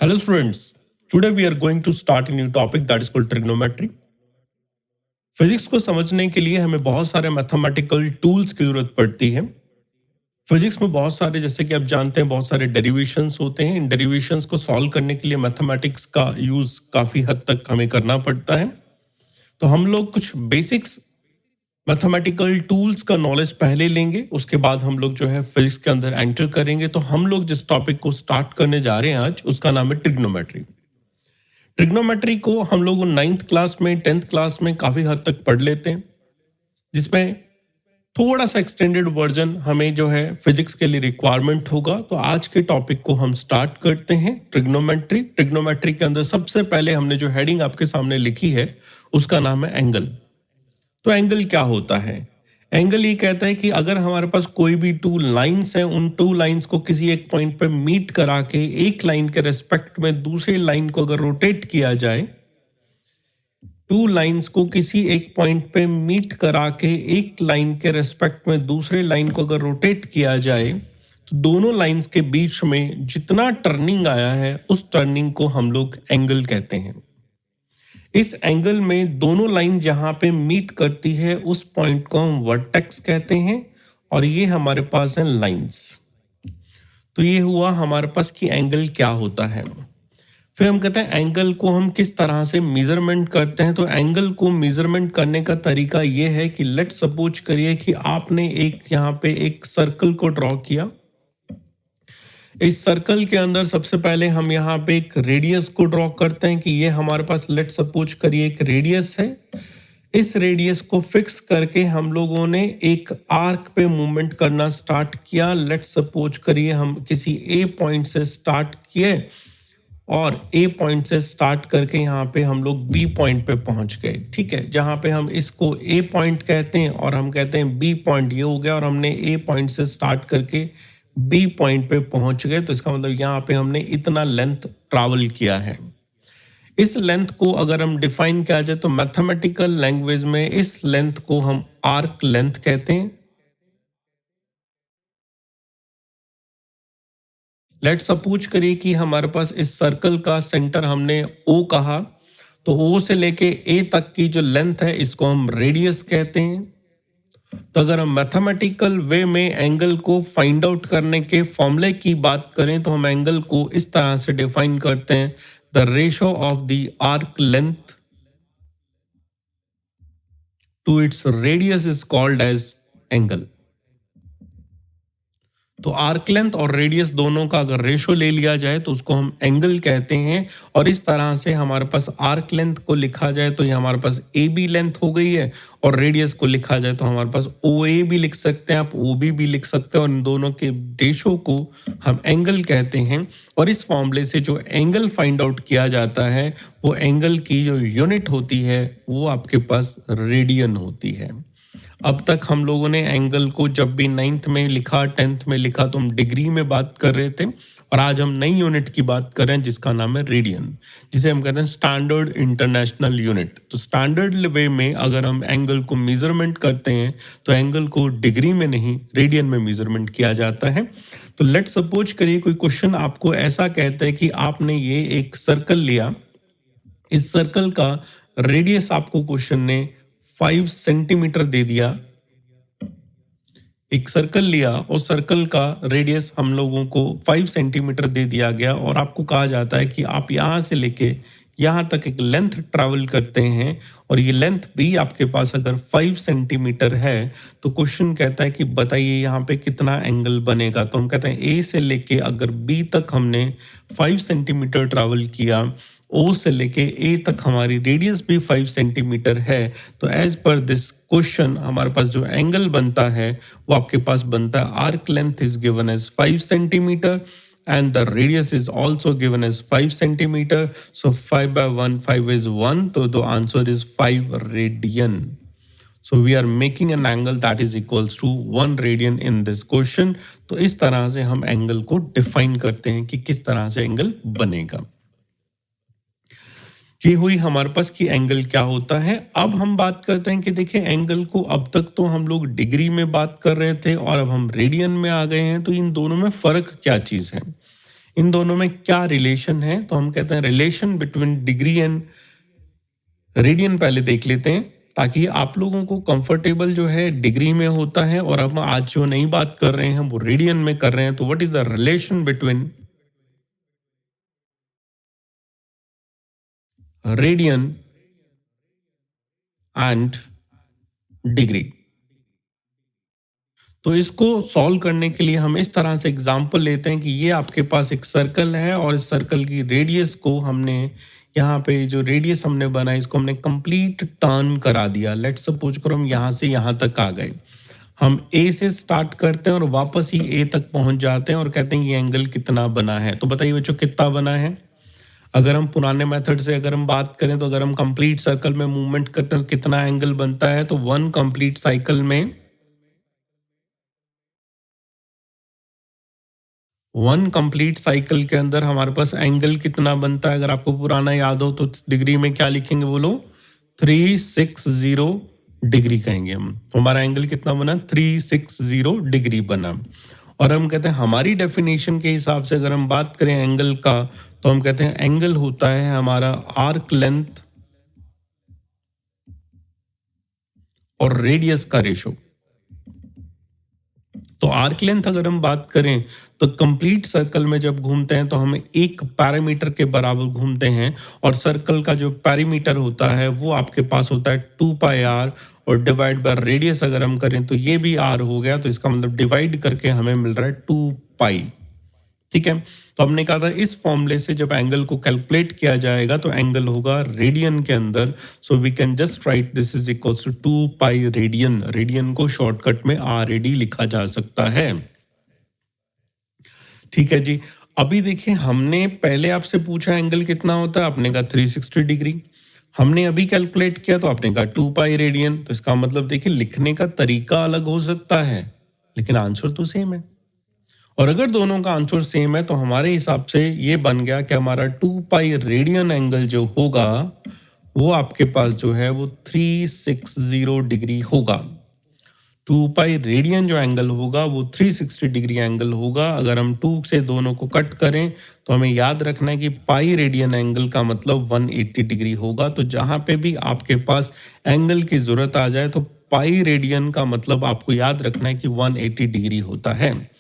Hello students, today we are going to start a new topic that is called trigonometry. Physics को समझने के लिए हमें बहुत सारे मैथमेटिकल टूल्स की जरूरत पड़ती है। फिजिक्स में बहुत सारे, जैसे कि आप जानते हैं, बहुत सारे डेरिवेशंस होते हैं। इन डेरिवेशंस को सॉल्व करने के लिए मैथमेटिक्स का यूज काफी हद तक हमें करना पड़ता है। तो हम लोग कुछ बेसिक्स मैथमेटिकल टूल्स का नॉलेज पहले लेंगे, उसके बाद हम लोग जो है फिजिक्स के अंदर एंटर करेंगे। तो हम लोग जिस टॉपिक को स्टार्ट करने जा रहे हैं आज, उसका नाम है ट्रिग्नोमेट्री। ट्रिग्नोमेट्री को हम लोग 9th क्लास में 10th क्लास में काफी हद तक पढ़ लेते हैं, जिसमें थोड़ा सा एक्सटेंडेड वर्जन हमें जो है फिजिक्स के लिए रिक्वायरमेंट होगा। तो आज के टॉपिक को हम स्टार्ट करते हैं, ट्रिग्नोमेट्री। ट्रिग्नोमेट्री के अंदर सबसे पहले हमने जो हेडिंग आपके सामने लिखी है उसका नाम है एंगल। तो एंगल क्या होता है? एंगल ये कहता है कि अगर हमारे पास कोई भी टू लाइंस हैं, उन टू लाइंस को किसी एक पॉइंट पे मीट करा के एक लाइन के रेस्पेक्ट में दूसरी लाइन को अगर रोटेट किया जाए, टू लाइंस को किसी एक पॉइंट पे मीट करा के एक लाइन के रेस्पेक्ट में दूसरे लाइन को अगर रोटेट किया जाए, तो दोनों लाइंस के बीच में जितना टर्निंग आया है उस टर्निंग को हम लोग एंगल कहते हैं। इस एंगल में दोनों लाइन जहां पे मीट करती है उस पॉइंट को हम वर्टेक्स कहते हैं, और ये हमारे पास है लाइंस। तो ये हुआ हमारे पास कि एंगल क्या होता है। फिर हम कहते हैं एंगल को हम किस तरह से मेजरमेंट करते हैं। तो एंगल को मेजरमेंट करने का तरीका ये है कि लेट सपोज करिए कि आपने यहाँ पे एक सर्कल को ड्रॉ किया। इस सर्कल के अंदर सबसे पहले हम यहाँ पे एक रेडियस को ड्रॉ करते हैं कि ये हमारे पास लेट सपोज करिए एक रेडियस है। इस रेडियस को फिक्स करके हम लोगों ने एक आर्क पे मूवमेंट करना स्टार्ट किया। लेट सपोज करिए हम किसी ए पॉइंट से स्टार्ट किए और ए पॉइंट से स्टार्ट करके यहाँ पे हम लोग बी पॉइंट पे पहुंच गए। ठीक है, जहाँ पे हम इसको ए पॉइंट कहते हैं और हम कहते हैं बी पॉइंट, ये हो गया। और हमने ए पॉइंट से स्टार्ट करके बी पॉइंट पे पहुंच गए। तो इसका मतलब यहाँ पे हमने इतना लेंथ ट्रैवल किया है। इस लेंथ को अगर हम डिफाइन किया जाए तो मैथमेटिकल लैंग्वेज में इस लेंथ को हम आर्क लेंथ कहते हैं। लेट सपोज करिए कि हमारे पास इस सर्कल का सेंटर हमने ओ कहा, तो ओ से लेके ए तक की जो लेंथ है इसको हम रेडियस कहते हैं। तो अगर हम मैथमेटिकल वे में एंगल को फाइंड आउट करने के फॉर्मूले की बात करें तो हम एंगल को इस तरह से डिफाइन करते हैं, the ratio of the arc length to its radius is called as angle. तो आर्क लेंथ और रेडियस दोनों का अगर रेशो ले लिया जाए तो उसको हम एंगल कहते हैं। और इस तरह से हमारे पास आर्क लेंथ को लिखा जाए तो ये हमारे पास ए बी लेंथ हो गई है, और रेडियस को लिखा जाए तो हमारे पास ओ ए भी लिख सकते हैं, आप ओ बी भी लिख सकते हैं, और इन दोनों के रेशो को हम एंगल कहते हैं। और इस फॉर्मूले से जो एंगल फाइंड आउट किया जाता है, वो एंगल की जो यूनिट होती है वो आपके पास रेडियन होती है। अब तक हम लोगों ने एंगल को जब भी 9th में लिखा, 10th में लिखा, तो हम डिग्री में बात कर रहे थे, और आज हम नई यूनिट की बात कर रहे हैं जिसका नाम है रेडियन, जिसे हम कहते हैं स्टैंडर्ड इंटरनेशनल यूनिट। तो स्टैंडर्ड वे में अगर हम एंगल को मेजरमेंट करते हैं तो एंगल को डिग्री में नहीं, रेडियन में मेजरमेंट किया जाता है। तो लेट सपोज करिए कोई क्वेश्चन आपको ऐसा कहता है कि आपने ये एक सर्कल लिया, इस सर्कल का रेडियस आपको क्वेश्चन ने 5 सेंटीमीटर दे दिया। एक सर्कल लिया और सर्कल का रेडियस हम लोगों को 5 सेंटीमीटर दे दिया गया, और आपको कहा जाता है कि आप यहाँ से लेके यहाँ तक एक लेंथ ट्रैवल करते हैं, और ये लेंथ भी आपके पास अगर 5 सेंटीमीटर है तो क्वेश्चन कहता है कि बताइए यहाँ पे कितना एंगल बनेगा। तो हम कहते हैं ए से लेके अगर बी तक हमने 5 सेंटीमीटर ट्रैवल किया, ओ से लेके ए तक हमारी रेडियस भी 5 सेंटीमीटर है, तो एज पर दिस क्वेश्चन हमारे पास जो एंगल बनता है वो आपके पास बनता है, arc length is given as 5 centimetre and the radius is also given as 5 centimeter. So 5 by 1, 5 is 1. So the answer is 5 radian. So we are making an angle that is equals to 1 radian in this question. तो इस तरह से हम angle को define करते हैं कि किस तरह से एंगल बनेगा। ये हुई हमारे पास कि एंगल क्या होता है। अब हम बात करते हैं कि देखिए एंगल को अब तक तो हम लोग डिग्री में बात कर रहे थे और अब हम रेडियन में आ गए हैं, तो इन दोनों में फर्क क्या चीज है। इन दोनों में क्या रिलेशन है? तो हम कहते हैं relation between degree and radian पहले देख लेते हैं, ताकि आप लोगों को कंफर्टेबल जो है डिग्री में होता है, और हम आज जो नई बात कर रहे हैं वो रेडियन में कर रहे हैं। तो what is the relation between radian and degree? तो इसको सॉल्व करने के लिए हम इस तरह से एग्जांपल लेते हैं कि ये आपके पास एक सर्कल है, और इस सर्कल की रेडियस को हमने यहाँ पे जो रेडियस हमने बनाया इसको हमने कंप्लीट टर्न करा दिया। लेट्स सपोज करो हम यहाँ से यहाँ तक आ गए, हम ए से स्टार्ट करते हैं और वापस ही ए तक पहुंच जाते हैं और कहते हैं ये एंगल कितना बना है। तो बताइए बच्चों कितना बना है? अगर हम पुराने मेथड से अगर हम बात करें तो अगर हम कंप्लीट सर्कल में मूवमेंट करते हैं तो कितना एंगल बनता है? तो वन कंप्लीट साइकिल में के अंदर हमारे पास एंगल कितना बनता है? अगर आपको पुराना याद हो तो डिग्री में क्या लिखेंगे बोलो? 360 डिग्री कहेंगे हम। तो हमारा एंगल कितना बना? 360 डिग्री बना। और हम कहते हैं हमारी डेफिनेशन के हिसाब से अगर हम बात करें एंगल का, तो हम कहते हैं एंगल होता है हमारा आर्क लेंथ और रेडियस का रेशो। तो आर्क लेंथ अगर हम बात करें तो कंप्लीट सर्कल में जब घूमते हैं तो हम एक पैरामीटर के बराबर घूमते हैं, और सर्कल का जो पैरामीटर होता है वो आपके पास होता है 2πr, और डिवाइड बाय रेडियस अगर हम करें तो ये भी r हो गया, तो इसका मतलब डिवाइड करके हमें मिल रहा है 2π। ठीक है, तो हमने कहा था इस फॉर्मूले से जब एंगल को कैलकुलेट किया जाएगा तो एंगल होगा रेडियन के अंदर। So we can just write this is equals to 2π radian. Radian को शॉर्टकट में RAD लिखा जा सकता है। ठीक है जी, अभी देखिए हमने पहले आपसे पूछा एंगल कितना होता है, आपने कहा 360 डिग्री। हमने अभी कैलकुलेट किया तो आपने कहा 2π रेडियन। तो इसका मतलब देखिए लिखने का तरीका अलग हो सकता है लेकिन आंसर तो सेम है। और अगर दोनों का आंसर सेम है तो हमारे हिसाब से ये बन गया कि हमारा 2π रेडियन एंगल जो होगा वो आपके पास जो है वो 360 डिग्री होगा। 2π रेडियन जो एंगल होगा वो 360 डिग्री एंगल होगा। अगर हम 2 से दोनों को कट करें तो हमें याद रखना है कि पाई रेडियन एंगल का मतलब 180 डिग्री होगा। तो जहां पे भी आपके पास एंगल की जरूरत आ जाए तो पाई रेडियन का मतलब आपको याद रखना है कि 180 डिग्री होता है।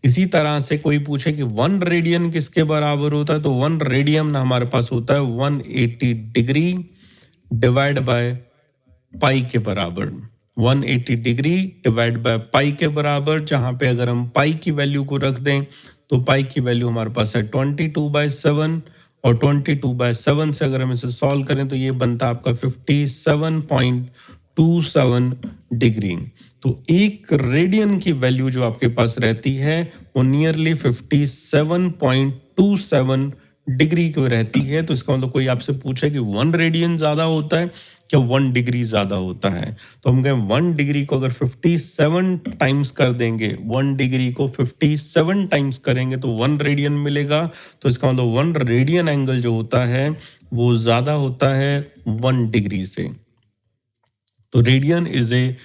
इसी तरह से कोई पूछे कि 1 रेडियन किसके बराबर होता है, तो 1 रेडियन हमारे पास होता है 180 डिग्री डिवाइड बाय पाई के बराबर। 180 डिग्री डिवाइड बाय पाई के बराबर, जहां पे अगर हम पाई की वैल्यू को रख दें तो पाई की वैल्यू हमारे पास है 22/7, और 22/7 से अगर हम इसे सॉल्व करें तो ये बनता है आपका 57.27 डिग्री। तो एक रेडियन की वैल्यू जो आपके पास रहती है वो नियरली 57.27 डिग्री की रहती है। तो इसका मतलब कोई आपसे पूछे कि 1 रेडियन ज्यादा होता है क्या 1 डिग्री ज्यादा होता है, तो हम कहें 1 डिग्री को अगर 57 टाइम्स कर देंगे, 1 डिग्री को 57 टाइम्स करेंगे तो 1 रेडियन मिलेगा। तो इसका मतलब 1 रेडियन एंगल जो होता है वो ज्यादा होता है 1 डिग्री से। तो radian is a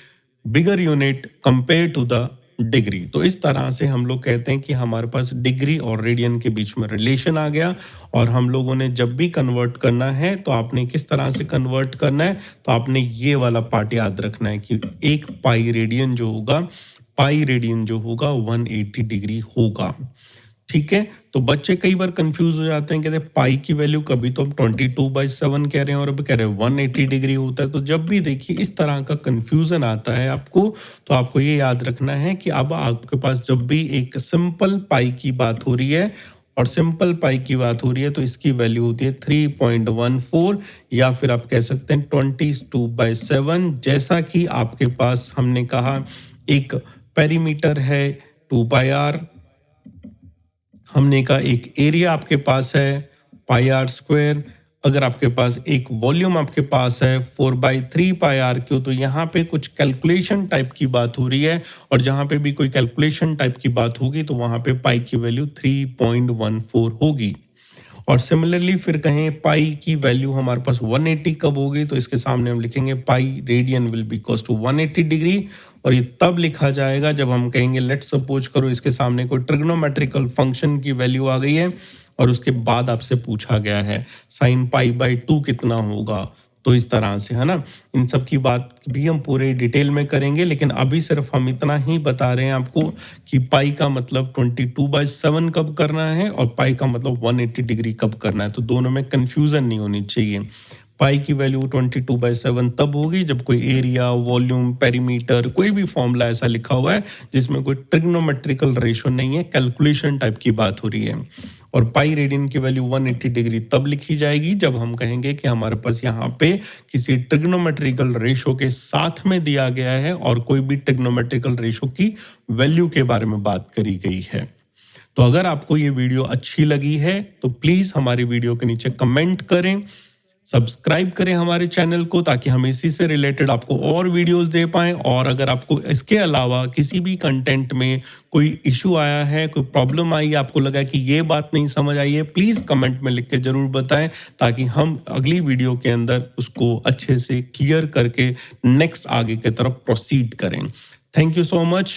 bigger unit compare to the degree. तो इस तरह से हम लोग कहते हैं कि हमारे पास डिग्री और रेडियन के बीच में रिलेशन आ गया। और हम लोगों ने जब भी कन्वर्ट करना है तो आपने किस तरह से कन्वर्ट करना है, तो आपने ये वाला पार्ट याद रखना है कि एक पाई रेडियन जो होगा 180 डिग्री होगा। ठीक है, तो बच्चे कई बार कंफ्यूज हो जाते हैं, कहते हैं पाई की वैल्यू कभी तो हम 22/7 कह रहे हैं और अभी कह रहे हैं 180 डिग्री होता है। तो जब भी देखिए इस तरह का कंफ्यूजन आता है आपको, तो आपको ये याद रखना है कि अब आपके पास जब भी एक सिंपल पाई की बात हो रही है और सिंपल पाई की बात हो रही है तो इसकी वैल्यू होती है 3.14, या फिर आप कह सकते हैं 22/7। जैसा कि आपके पास हमने कहा एक पेरीमीटर है 2πr, हमने कहा एक एरिया आपके पास है πr², अगर आपके पास एक वॉल्यूम आपके पास है 4/3πr²। तो यहाँ पे कुछ कैलकुलेशन टाइप की बात हो रही है, और जहाँ पे भी कोई कैलकुलेशन टाइप की बात होगी तो वहाँ पे पाई की वैल्यू 3.14 होगी। और सिमिलरली फिर कहें पाई की वैल्यू हमारे पास 180 कब होगी, तो इसके सामने हम लिखेंगे pi radian will be equals to 180 degree. और ये तब लिखा जाएगा जब हम कहेंगे लेट्स सपोज करो इसके सामने कोई ट्रिग्नोमेट्रिकल फंक्शन की वैल्यू आ गई है और उसके बाद आपसे पूछा गया है sin π/2 कितना होगा, तो इस तरह से, है ना। इन सब की बात भी हम पूरे डिटेल में करेंगे, लेकिन अभी सिर्फ हम इतना ही बता रहे हैं आपको कि पाई का मतलब 22/7 कब करना है और पाई का मतलब 180 डिग्री कब करना है, तो दोनों में कंफ्यूजन नहीं होनी चाहिए। पाई की वैल्यू 22/7 तब होगी जब कोई एरिया, वॉल्यूम, पेरीमीटर, कोई भी फॉर्मूला ऐसा लिखा हुआ है जिसमें कोई ट्रिग्नोमेट्रिकल रेशो नहीं है, कैलकुलेशन टाइप की बात हो रही है। और पाई रेडियन की वैल्यू 180 डिग्री तब लिखी जाएगी जब हम कहेंगे कि हमारे पास यहाँ पे किसी ट्रिग्नोमेट्रिकल रेशो के साथ में दिया गया है और कोई भी ट्रिग्नोमेट्रिकल रेशो की वैल्यू के बारे में बात करी गई है। तो अगर आपको ये वीडियो अच्छी लगी है तो प्लीज हमारी वीडियो के नीचे कमेंट करें, सब्सक्राइब करें हमारे चैनल को ताकि हम इसी से रिलेटेड आपको और वीडियोस दे पाएं। और अगर आपको इसके अलावा किसी भी कंटेंट में कोई इशू आया है, कोई प्रॉब्लम आई है, आपको लगा कि ये बात नहीं समझ आई है, प्लीज़ कमेंट में लिख के ज़रूर बताएं ताकि हम अगली वीडियो के अंदर उसको अच्छे से क्लियर करके नेक्स्ट आगे की तरफ प्रोसीड करें। Thank you so much.